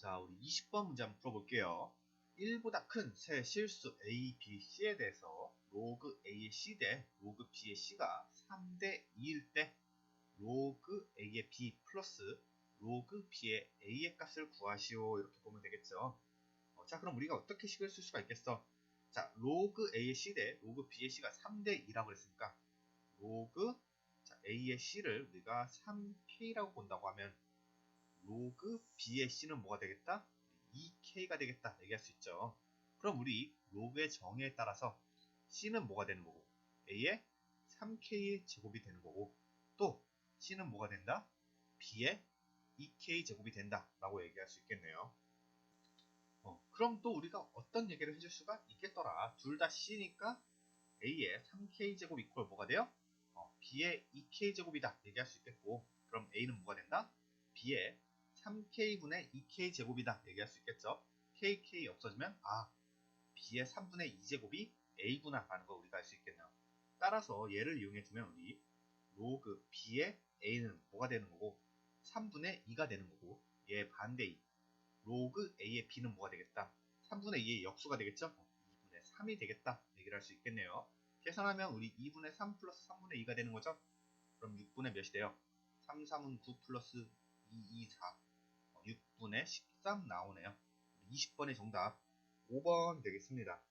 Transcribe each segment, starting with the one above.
자, 우리 20번 문제 한번 풀어볼게요. 1보다 큰 세 실수 A, B, C에 대해서 로그 A의 C 대 로그 B의 C가 3대 2일 때 로그 A의 B 플러스 로그 B의 A의 값을 구하시오. 이렇게 보면 되겠죠. 자, 그럼 우리가 어떻게 식을 쓸 수가 있겠어? 자, 로그 A의 C 대 로그 B의 C가 3대 2라고 했으니까 로그 A의 C를 우리가 3K라고 본다고 하면 로그 B의 C는 뭐가 되겠다? 2K가 되겠다 얘기할 수 있죠. 그럼 우리 로그의 정의에 따라서 C는 뭐가 되는 거고 A의 3K의 제곱이 되는 거고 또 C는 뭐가 된다? B의 2K 제곱이 된다 라고 얘기할 수 있겠네요. 그럼 또 우리가 어떤 얘기를 해줄 수가 있겠더라. 둘 다 C니까 A의 3K 제곱 이퀄 뭐가 돼요? B의 2K 제곱이다 얘기할 수 있겠고 그럼 A는 뭐가 된다? B의 3K분의 2K 제곱이다 얘기할 수 있겠죠. KK 없어지면 B의 3분의 2제곱이 A구나 라는 거 우리가 알 수 있겠네요. 따라서 얘를 이용해주면 우리 로그 B의 A는 뭐가 되는 거고 3분의 2가 되는 거고 얘 반대 로그 A의 B는 뭐가 되겠다? 3분의 2의 역수가 되겠죠? 2분의 3이 되겠다 얘기를 할 수 있겠네요. 계산하면 우리 2분의 3 플러스 3분의 2가 되는 거죠? 그럼 6분의 몇이 돼요? 3, 3은 9 플러스 2, 2, 4 6분의 13 나오네요. 20번의 정답 5번 되겠습니다.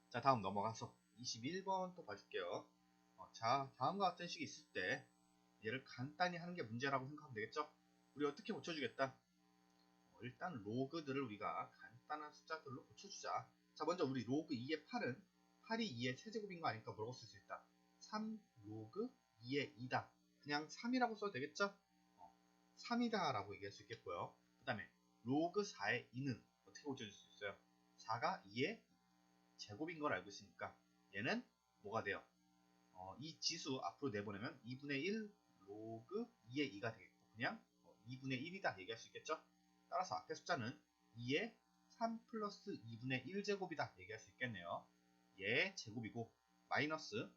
자, 다음 넘어가서 21번 또 봐줄게요. 자, 다음과 같은 식이 있을 때 얘를 간단히 하는 게 문제라고 생각하면 되겠죠? 우리 어떻게 고쳐주겠다? 일단 로그들을 우리가 간단한 숫자들로 고쳐주자. 자, 먼저 우리 로그 2의 8은 8이 2의 세제곱인 거 아니까 뭐라고 쓸 수 있다? 3 로그 2의 2다. 그냥 3이라고 써도 되겠죠? 3이다 라고 얘기할 수 있겠고요. 그 다음에 로그 4의 2는 어떻게 고쳐줄 수 있어요? 4가 2의 제곱인 걸 알고 있으니까 얘는 뭐가 돼요? 이 지수 앞으로 내보내면 2분의 1 로그 2의 2가 되겠고 그냥 2분의 1이다 얘기할 수 있겠죠? 따라서 앞에 숫자는 2의 3 플러스 2분의 1제곱이다 얘기할 수 있겠네요. 얘의 제곱이고 마이너스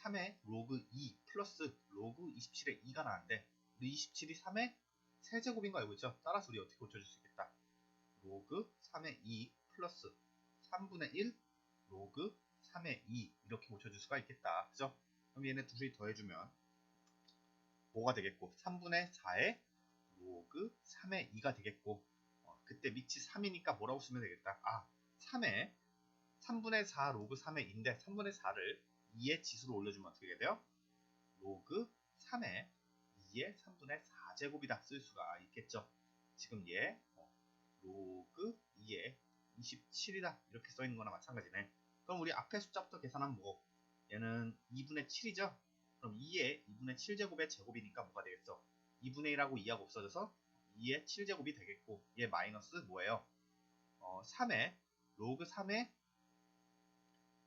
3의 로그 2 플러스 로그 27의 2가 나왔는데 우리 27이 3의 세제곱인 거 알고 있죠? 따라서 우리 어떻게 고쳐줄 수 있겠다? 로그 3의 2 플러스 3분의 1 로그 3의 2 이렇게 고쳐줄 수가 있겠다. 그죠? 그럼 얘네 둘이 더해주면 뭐가 되겠고 3분의 4의 로그 3의 2가 되겠고 그때 밑이 3이니까 뭐라고 쓰면 되겠다. 3분의 4 로그 3의 2인데 3분의 4를 2의 지수로 올려주면 어떻게 돼요? 로그 3의 2의 3분의 4제곱이다 쓸 수가 있겠죠. 지금 얘 로그 2의 27이다 이렇게 써있는 거나 마찬가지네. 그럼 우리 앞에 숫자부터 계산하면 뭐 얘는 2분의 7이죠. 그럼 2의 2분의 7제곱의 제곱이니까 뭐가 되겠어? 2분의 1하고 2하고 없어져서 2의 7제곱이 되겠고 얘 마이너스 뭐예요? 3의 로그 3의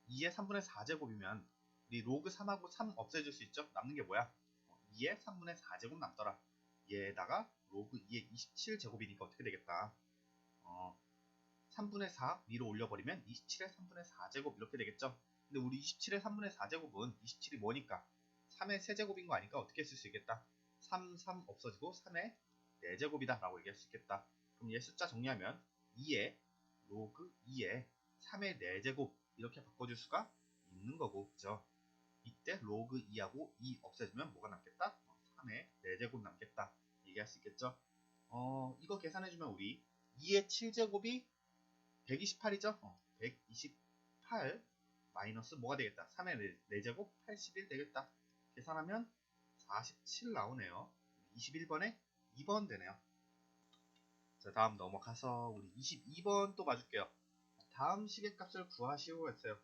2의 3분의 4제곱이면 우리 로그 3하고 3 없애줄 수 있죠? 남는 게 뭐야? 2의 3분의 4제곱 남더라. 얘에다가 로그 2의 27제곱이니까 어떻게 되겠다? 3분의 4 위로 올려버리면 27의 3분의 4제곱 이렇게 되겠죠? 근데 우리 27의 3분의 4제곱은 27이 뭐니까? 3의 세제곱인 거 아니까 어떻게 쓸 수 있겠다? 3, 3 없어지고 3의 4제곱이다 라고 얘기할 수 있겠다. 그럼 얘 숫자 정리하면 2의 로그 2의 3의 4제곱 이렇게 바꿔줄 수가 있는 거고 그죠? 이때 로그 2하고 2 없애주면 뭐가 남겠다? 3의 4제곱 남겠다 얘기할 수 있겠죠? 이거 계산해주면 우리 2의 7제곱이 128이죠? 128 마이너스 뭐가 되겠다? 3의 4제곱 81 되겠다. 계산하면 47 나오네요. 21번에 2번 되네요. 자, 다음 넘어가서 우리 22번 또 봐줄게요. 다음 식의 값을 구하시오 했어요.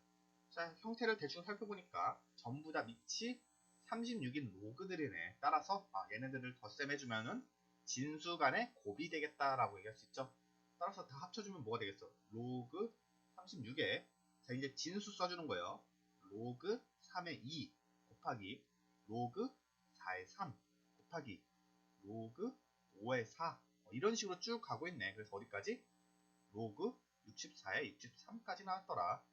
자, 형태를 대충 살펴보니까 전부 다 밑이 36인 로그들이네. 따라서 얘네들을 덧셈해주면은 진수 간의 곱이 되겠다라고 얘기할 수 있죠. 따라서 다 합쳐주면 뭐가 되겠어? 로그 36에 자 이제 진수 써주는 거예요. 로그 3의 2 곱하기 로그 4의 3 곱하기 로그 5의 4 이런 식으로 쭉 가고 있네. 그래서 어디까지? 로그 64에 63까지 나왔더라.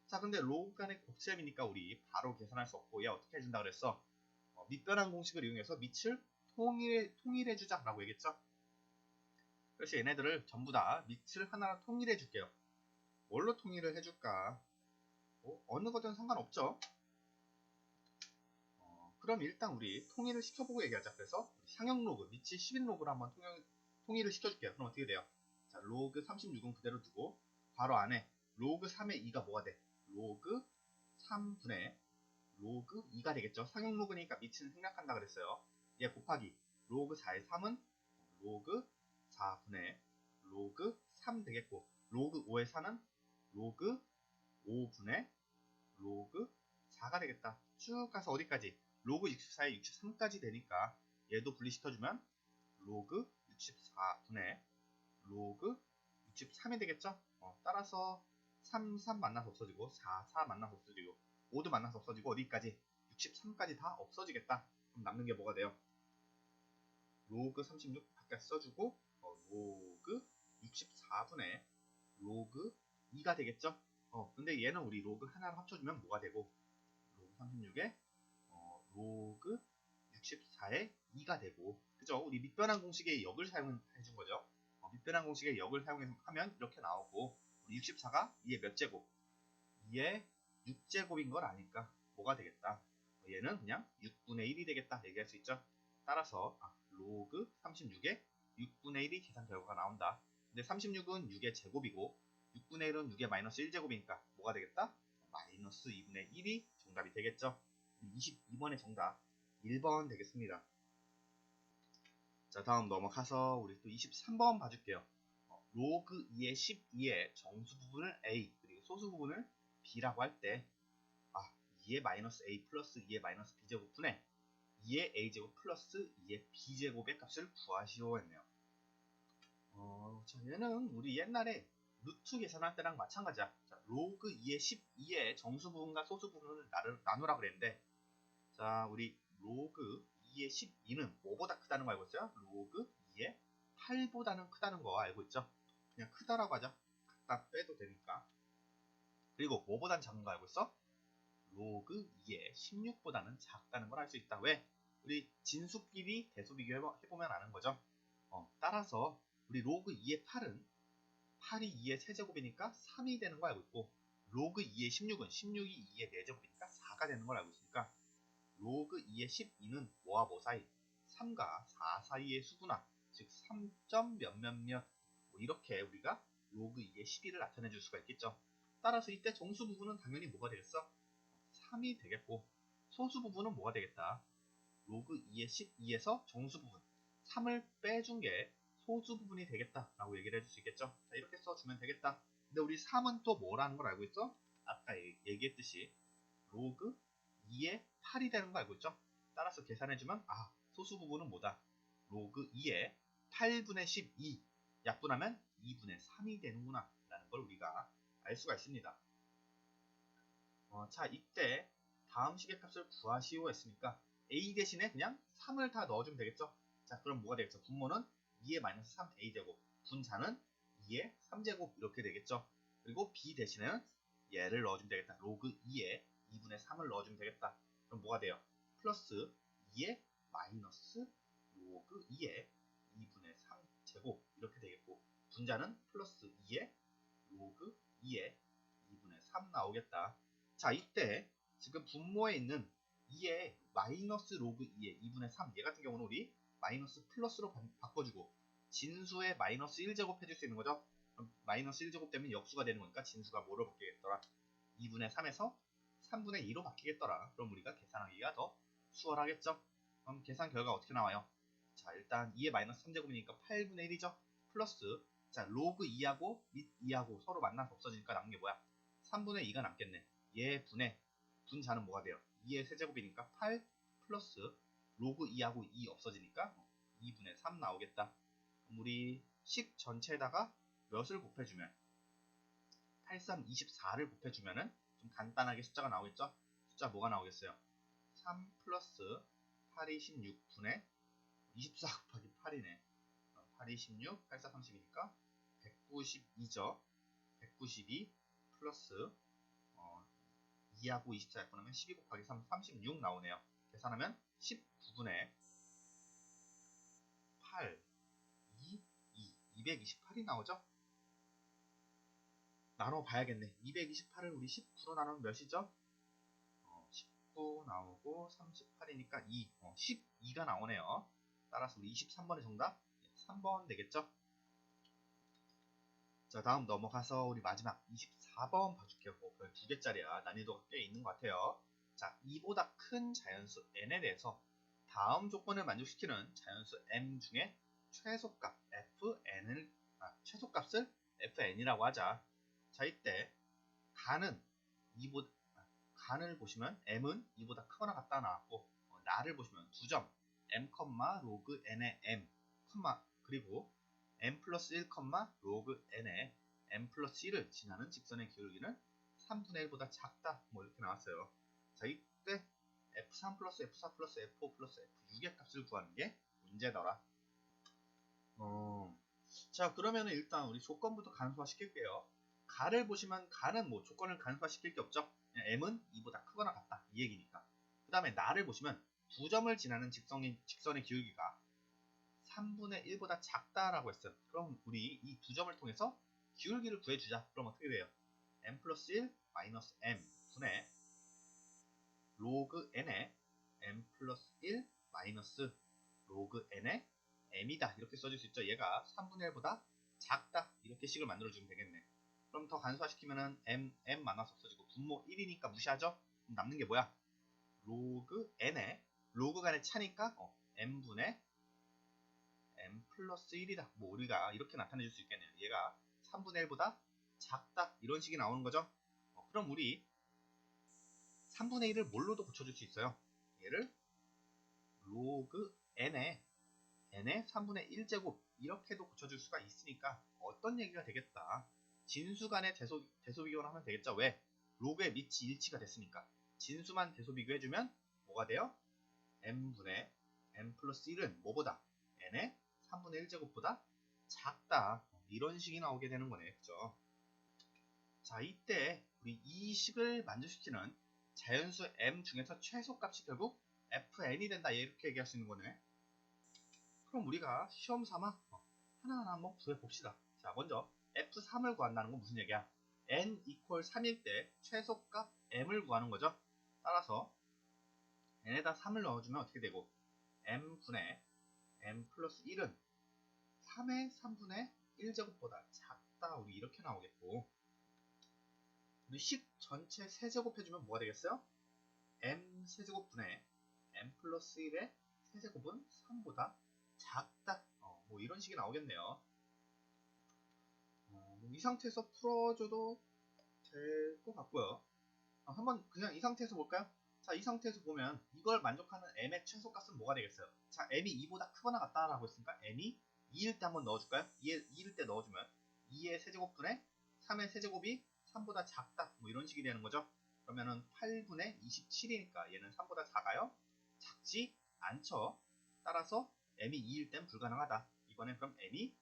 자, 근데 로그 간의 곱셈이니까 우리 바로 계산할 수 없고 얘 어떻게 해준다 그랬어? 밑변환 공식을 이용해서 밑을 통일해주자 라고 얘기했죠. 그래서 얘네들을 전부 다 밑을 하나로 통일해 줄게요. 뭘로 통일을 해줄까? 어느 거든 상관없죠. 그럼 일단 우리 통일을 시켜보고 얘기하자. 그래서 상형 로그, 밑이 10인 로그로 한번 통일을 시켜줄게요. 그럼 어떻게 돼요? 자, 로그 36은 그대로 두고 바로 안에 로그 3의 2가 뭐가 돼? 로그 3분의 로그 2가 되겠죠. 상형 로그니까 밑은 생략한다 그랬어요. 얘 곱하기 로그 4의 3은 로그 4분의 로그 3 되겠고, 로그 5의 4는 로그 5분의 로그 4가 되겠다. 쭉 가서 어디까지? 로그 64에 63까지 되니까 얘도 분리시켜주면 로그 64분의 로그 63이 되겠죠? 따라서 3, 3 만나서 없어지고 4, 4 만나서 없어지고 5도 만나서 없어지고 어디까지? 63까지 다 없어지겠다. 그럼 남는 게 뭐가 돼요? 로그 36 바깥 써주고 로그 64분의 로그 2가 되겠죠? 근데 얘는 우리 로그 하나로 합쳐주면 뭐가 되고, 로그 36에 로그 64의 2가 되고, 그죠? 우리 밑변환 공식의 역을 사용해 준 거죠. 밑변환 공식의 역을 사용하면 이렇게 나오고, 우리 64가 2의 몇 제곱? 2의 6제곱인 걸 아니까 뭐가 되겠다? 얘는 그냥 6분의 1이 되겠다 얘기할 수 있죠. 따라서 로그 36의 6분의 1이 계산 결과가 나온다. 근데 36은 6의 제곱이고 6분의 1은 6의 마이너스 1제곱이니까 뭐가 되겠다? 마이너스 2분의 1이 정답이 되겠죠. 22번의 정답 1번 되겠습니다. 자, 다음 넘어가서 우리 또 23번 봐줄게요. 로그 2의 12의 정수 부분을 A 그리고 소수 부분을 B라고 할 때 2의 마이너스 A 플러스 2의 마이너스 B제곱 분의 2의 A제곱 플러스 2의 B제곱의 값을 구하시오 했네요. 자, 얘는 우리 옛날에 루트 계산할 때랑 마찬가지야. 자, 로그 2의 12의 정수 부분과 소수 부분을 나누라 그랬는데, 자, 우리 로그 2의 12는 뭐보다 크다는 거 알고 있어요? 로그 2의 8보다는 크다는 거 알고 있죠? 그냥 크다라고 하자. 갖다 빼도 되니까. 그리고 뭐보단 작은 거 알고 있어? 로그 2의 16보다는 작다는 걸 알 수 있다. 왜? 우리 진수끼리 대수 비교해보면 아는 거죠. 따라서 우리 로그 2의 8은 8이 2의 세제곱이니까 3이 되는 걸 알고 있고, 로그 2의 16은 16이 2의 4제곱이니까 4가 되는 걸 알고 있으니까 로그 2의 12는 뭐와 뭐 사이? 3과 4 사이의 수구나. 즉 3점 몇몇몇 이렇게 우리가 로그 2의 12를 나타내 줄 수가 있겠죠. 따라서 이때 정수 부분은 당연히 뭐가 되겠어? 3이 되겠고, 소수 부분은 뭐가 되겠다? 로그 2의 12에서 정수 부분 3을 빼준 게 소수 부분이 되겠다 라고 얘기를 해줄 수 있겠죠. 자, 이렇게 써주면 되겠다. 근데 우리 3은 또 뭐라는 걸 알고 있어? 아까 얘기했듯이 로그 2의 8이 되는 거 알고 있죠? 따라서 계산해주면 소수 부분은 뭐다? 로그 2의 8분의 12 약분하면 2분의 3이 되는구나 라는 걸 우리가 알 수가 있습니다. 자, 이때 다음 식의 값을 구하시오 했으니까 a 대신에 그냥 3을 다 넣어주면 되겠죠. 자, 그럼 뭐가 되겠죠? 분모는 2의 마이너스 3a제곱, 분자는 2의 3제곱 이렇게 되겠죠. 그리고 b 대신에는 얘를 넣어주면 되겠다. 로그 2의 2분의 3을 넣어주면 되겠다. 그럼 뭐가 돼요? 플러스 2의 마이너스 로그 2의 2분의 3제곱 이렇게 되겠고, 분자는 플러스 2의 로그 2의 2분의 3 나오겠다. 자, 이때 지금 분모에 있는 2의 마이너스 로그 2의 2분의 3, 얘 같은 경우는 우리 마이너스 플러스로 바꿔주고 진수의 마이너스 1제곱 해줄 수 있는 거죠. 그럼 마이너스 1제곱 되면 역수가 되는 거니까 진수가 뭐로 바뀌겠더라? 2분의 3에서 3분의 2로 바뀌겠더라. 그럼 우리가 계산하기가 더 수월하겠죠. 그럼 계산 결과 어떻게 나와요? 자, 일단 2의 마이너스 3제곱이니까 8분의 1이죠. 플러스 자, 로그 2하고 밑 2하고 서로 만나서 없어지니까 남은 게 뭐야? 3분의 2가 남겠네. 얘 분의 분자는 뭐가 돼요? 2의 세제곱이니까 8 플러스 로그 2하고 2 없어지니까 2분의 3 나오겠다. 그럼 우리 식 전체에다가 몇을 곱해주면 8, 3, 24를 곱해주면은 좀 간단하게 숫자가 나오겠죠? 숫자 뭐가 나오겠어요? 3 플러스 8이 16분의 24 곱하기 8이네. 8이 16, 8, 4, 30이니까 192죠. 192 플러스 2하고 24 약분하면 12 곱하기 3, 36 나오네요. 계산하면 19분의 8, 2, 2, 228이 나오죠? 나눠봐야겠네. 228을 우리 19로 나누면 몇이죠? 19 나오고 38이니까 2, 12가 나오네요. 따라서 우리 23번의 정답 3번 되겠죠? 자, 다음 넘어가서 우리 마지막 24번 봐줄게요. 별 2개짜리야. 난이도가 꽤 있는 것 같아요. 자, 2보다 큰 자연수 n에 대해서 다음 조건을 만족시키는 자연수 m 중에 최소값 fn을 최소값을 fn이라고 하자. 자, 이때 간은 2보다 간을 보시면 m은 2보다 크거나 같다 나왔고 나를 보시면 2점 m, 로그 n의 m, 그리고 m 플러스 1, 로그 n의 m 플러스 1을 지나는 직선의 기울기는 3분의 1보다 작다. 뭐 이렇게 나왔어요. 자, 이때 f3 플러스 f4 플러스 f5 플러스 f6의 값을 구하는 게 문제더라. 자, 그러면 일단 우리 조건부터 간소화 시킬게요. 가를 보시면 가는 뭐 조건을 간소화시킬 게 없죠. m은 2보다 크거나 같다 이 얘기니까. 그 다음에 나를 보시면 2점을 지나는 직선의 기울기가 3분의 1보다 작다라고 했어요. 그럼 우리 이 2점을 통해서 기울기를 구해주자. 그럼 어떻게 돼요? m 플러스 1 마이너스 m 분의 로그 n의 m 플러스 1 마이너스 로그 n의 m이다. 이렇게 써줄 수 있죠. 얘가 3분의 1보다 작다. 이렇게 식을 만들어주면 되겠네. 그럼 더 간소화시키면은 m 만화서 없어지고 분모 1이니까 무시하죠? 그럼 남는 게 뭐야? 로그 n의 로그 간의 차니까 m분의 m 플러스 1이다. 뭐 우리가 이렇게 나타내줄 수 있겠네요. 얘가 3분의 1보다 작다. 이런 식이 나오는 거죠. 그럼 우리 3분의 1을 뭘로도 고쳐줄 수 있어요. 얘를 로그 n의 3분의 1제곱 이렇게도 고쳐줄 수가 있으니까 어떤 얘기가 되겠다. 진수 간의 대소 비교를 하면 되겠죠. 왜? 로그의 밑이 일치가 됐으니까. 진수만 대소 비교해주면 뭐가 돼요? m분의 m 플러스 1은 뭐보다? n의 3분의 1제곱보다 작다. 이런 식이 나오게 되는 거네. 그죠? 자, 이때 우리 이 식을 만족시키는 자연수 m 중에서 최소값이 결국 fn이 된다. 이렇게 얘기할 수 있는 거네. 그럼 우리가 시험 삼아 하나하나 한번 구해봅시다. 자, 먼저 f3을 구한다는 건 무슨 얘기야? n 이퀄 3일 때 최소값 m을 구하는 거죠. 따라서 n에다 3을 넣어주면 어떻게 되고 m분의 m 플러스 1은 3의 3분의 1제곱보다 작다. 우리 이렇게 나오겠고 우리 식 전체 세제곱해주면 뭐가 되겠어요? m 세제곱분의 m 플러스 1의 세제곱은 3보다 작다. 뭐 이런 식이 나오겠네요. 이 상태에서 풀어줘도 될 것 같고요. 한번 그냥 이 상태에서 볼까요? 자, 이 상태에서 보면 이걸 만족하는 m의 최소값은 뭐가 되겠어요? 자, m이 2보다 크거나 같다라고 했으니까 m이 2일 때 한번 넣어줄까요? 2일 때 넣어주면 2의 세제곱분의 3의 세제곱이 3보다 작다. 뭐 이런 식이 되는 거죠. 그러면은 8분의 27이니까 얘는 3보다 작아요? 작지 않죠. 따라서 m이 2일 땐 불가능하다. 이번엔 그럼 m이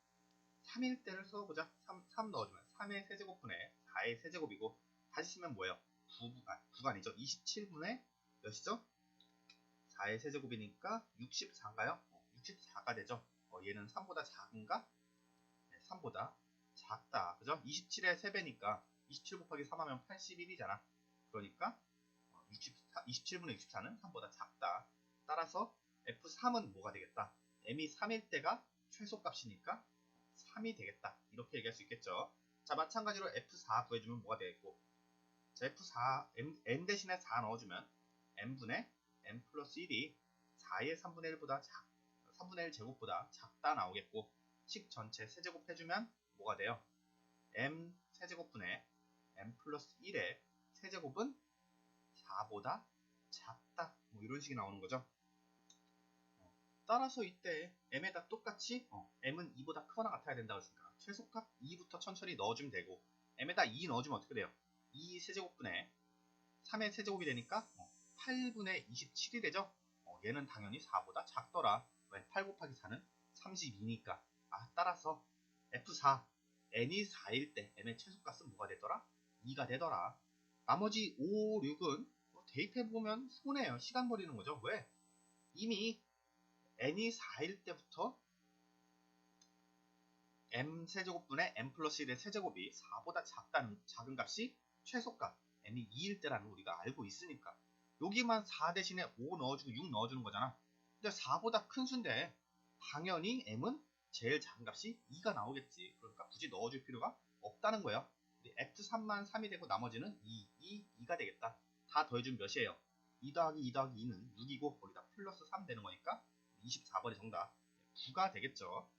3일 때를 써보자. 3 넣어주면 3의 세제곱분의 4의 세제곱이고 다시 쓰면 뭐예요? 9가 아니죠. 27분의 몇이죠? 4의 세제곱이니까 64인가요? 64가 되죠. 얘는 3보다 작은가? 네, 3보다 작다. 그죠? 27의 3배니까 27 곱하기 3 하면 81이잖아. 그러니까 27분의 64는 3보다 작다. 따라서 F3은 뭐가 되겠다? M이 3일 때가 최소값이니까 3이 되겠다. 이렇게 얘기할 수 있겠죠. 자, 마찬가지로 F4 구해주면 뭐가 되겠고 자, F4 N 대신에 4 넣어주면 M분의 M 플러스 1이 4의 3분의 1보다 3분의 1 제곱보다 작다 나오겠고 식 전체 세제곱 해주면 뭐가 돼요? M 세제곱분의 M 플러스 1의 세제곱은 4보다 작다. 뭐 이런 식이 나오는 거죠. 따라서 이때 m에다 똑같이 m은 2보다 크거나 같아야 된다고 했으니까 최소값 2부터 천천히 넣어주면 되고 m에다 2 넣어주면 어떻게 돼요? 2 세제곱분의 3의 세제곱이 되니까 8분의 27이 되죠? 얘는 당연히 4보다 작더라. 왜? 8 곱하기 4는 32니까. 따라서 F4 n이 4일 때 m의 최소값은 뭐가 되더라? 2가 되더라. 나머지 5, 6은 대입해보면 손해예요. 시간 버리는 거죠. 왜? 이미 n이 4일 때부터 m 세제곱분의 m 플러스 1의 세제곱이 4보다 작은 값이 최소값 m이 2일 때라는 거 우리가 알고 있으니까 여기만 4 대신에 5 넣어주고 6 넣어주는 거잖아. 근데 4보다 큰 수인데 당연히 m은 제일 작은 값이 2가 나오겠지. 그러니까 굳이 넣어줄 필요가 없다는 거예요. f3만 3이 되고 나머지는 2가 되겠다. 다 더해주면 몇이에요? 2 더하기 2 더하기 2는 6이고 거기다 플러스 3 되는 거니까 24번의 정답 9가 되겠죠.